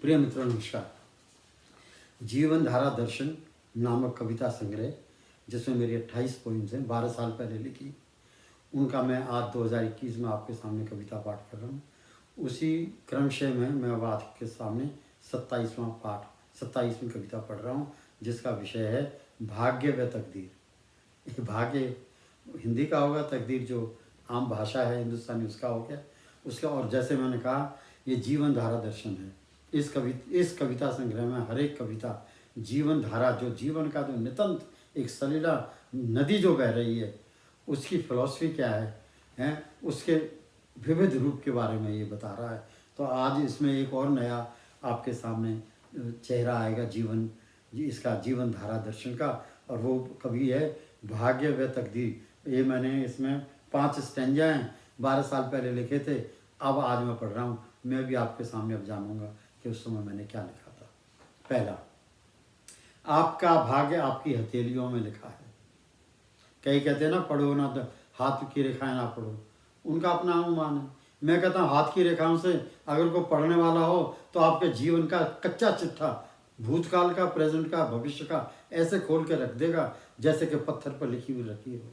प्रिय मित्रों नमस्कार। जीवन धारा दर्शन नामक कविता संग्रह जिसमें मेरी 28 पोइम्स हैं, 12 साल पहले लिखी, उनका मैं आज 2021 में आपके सामने कविता पाठ कर रहा हूँ। उसी क्रमशः में मैं अब आपके सामने 27वीं कविता पढ़ रहा हूँ, जिसका विषय है भाग्य व तकदीर। भाग्य हिंदी का होगा, तकदीर जो आम भाषा है हिंदुस्तानी उसका हो गया उसका। और जैसे मैंने कहा, ये जीवन धारा दर्शन है। इस कविता संग्रह में हर एक कविता जीवन धारा, जो जीवन का जो नितंत एक सलीला नदी जो बह रही है, उसकी फिलॉसफी क्या है, उसके विविध रूप के बारे में ये बता रहा है। तो आज इसमें एक और नया आपके सामने चेहरा आएगा इसका जीवन धारा दर्शन का, और वो कवि है भाग्य व तकदीर। ये मैंने इसमें 5 स्टैंजा हैं, 12 साल पहले लिखे थे, अब आज मैं पढ़ रहा हूँ। मैं भी आपके सामने अब जानूंगा कि उस समय मैंने क्या लिखा था। पहला, आपका भाग्य आपकी हथेलियों में लिखा है। कई कहते हैं ना, पढ़ो ना तो हाथ की रेखाएं ना पढ़ो, उनका अपना अनुमान है। मैं कहता हूँ हाथ की रेखाओं से अगर कोई पढ़ने वाला हो तो आपके जीवन का कच्चा चिट्ठा, भूतकाल का, प्रेजेंट का, भविष्य का ऐसे खोल के रख देगा जैसे कि पत्थर पर लिखी हुई रखी हो।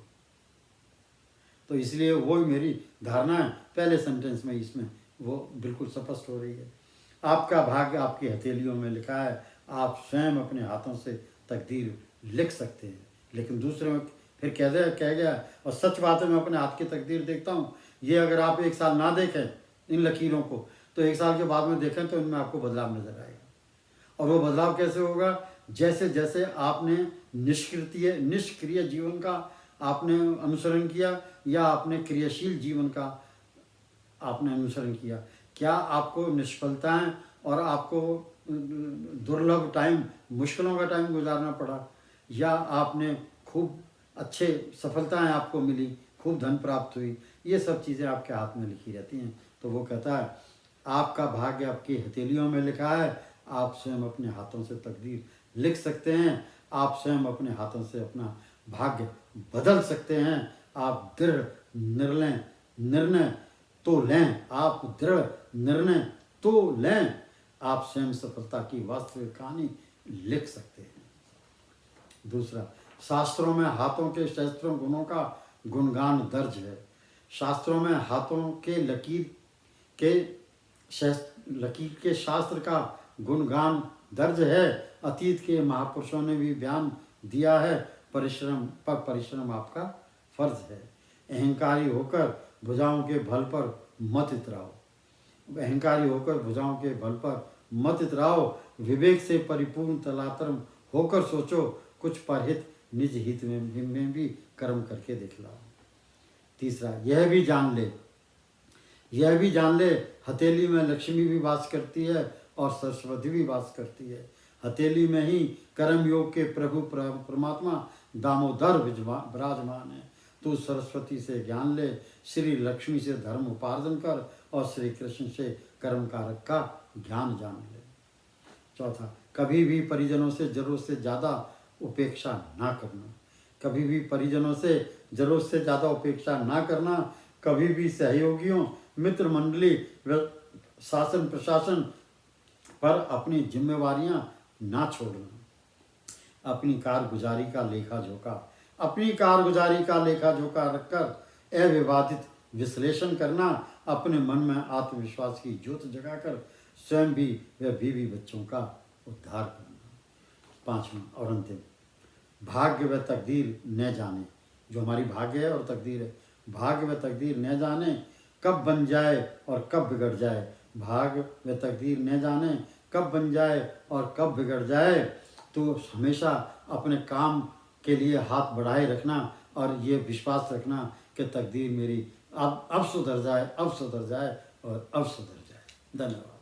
तो इसलिए वो ही मेरी धारणा है। पहले सेंटेंस में इसमें वो बिल्कुल स्पष्ट हो रही है। आपका भाग्य आपकी हथेलियों में लिखा है। आप स्वयं अपने हाथों से तकदीर लिख सकते हैं। लेकिन दूसरे में फिर कह गया, और सच बात है, मैं अपने हाथ की तकदीर देखता हूँ। ये अगर आप 1 साल ना देखें इन लकीरों को, तो 1 साल के बाद में देखें तो इनमें आपको बदलाव नजर आएगा। और वो बदलाव कैसे होगा? जैसे जैसे आपने निष्क्रिय जीवन का आपने अनुसरण किया या आपने क्रियाशील जीवन का आपने अनुसरण किया, क्या आपको निष्फलताएं और आपको दुर्लभ टाइम, मुश्किलों का टाइम गुजारना पड़ा, या आपने खूब अच्छे सफलताएं आपको मिली, खूब धन प्राप्त हुई? ये सब चीज़ें आपके हाथ में लिखी रहती हैं। तो वो कहता है आपका भाग्य आपकी हथेलियों में लिखा है। आप स्वयं अपने हाथों से तकदीर लिख सकते हैं। आप स्वयं अपने हाथों से अपना भाग्य बदल सकते हैं। आप दृढ़ निर्णय तो लें, आप दृढ़ निर्णय तो लें। आप स्वयं सफलता की वास्तविक कहानी लिख सकते हैं। दूसरा, शास्त्रों में हाथों के शस्त्रों गुणों का गुणगान दर्ज है। शास्त्रों में हाथों के लकीर के शास्त्र का गुणगान दर्ज है। अतीत के महापुरुषों ने भी बयान दिया है, परिश्रम आपका फर्ज है। अहंकारी होकर भुजाओं के बल पर मत इतराओ। अहंकारी होकर भुजाओं के बल पर मत इतराओ। विवेक से परिपूर्ण तलातरम होकर सोचो, कुछ परहित निज हित में भी कर्म करके दिखलाओ। तीसरा, यह भी जान ले हथेली में लक्ष्मी भी वास करती है और सरस्वती भी वास करती है। हथेली में ही कर्म योग के प्रभु परमात्मा दामोदर विराजमान है। तू सरस्वती से ज्ञान ले, श्री लक्ष्मी से धर्म उपार्जन कर और श्री कृष्ण से कर्म कारक का ज्ञान जान ले। चौथा, कभी भी परिजनों से जरूरत से ज़्यादा उपेक्षा ना करना। कभी भी परिजनों से जरूरत से ज़्यादा उपेक्षा ना करना। कभी भी सहयोगियों, मित्र मंडली व शासन प्रशासन पर अपनी जिम्मेवारियां ना छोड़ना। अपनी कारगुजारी का लेखा जोखा रखकर अविवादित विश्लेषण करना। अपने मन में आत्मविश्वास की ज्योत जगाकर स्वयं भी व बीवी बच्चों का उद्धार करना। 5वां और अंतिम, भाग्य व तकदीर न जाने। जो हमारी भाग्य है और तकदीर है, भाग्य व तकदीर न जाने कब बन जाए और कब बिगड़ जाए। भाग्य व तकदीर न जाने कब बन जाए और कब बिगड़ जाए। तो हमेशा अपने काम के लिए हाथ बढ़ाए रखना और ये विश्वास रखना कि तकदीर मेरी अब सुधर जाए और अब सुधर जाए। धन्यवाद।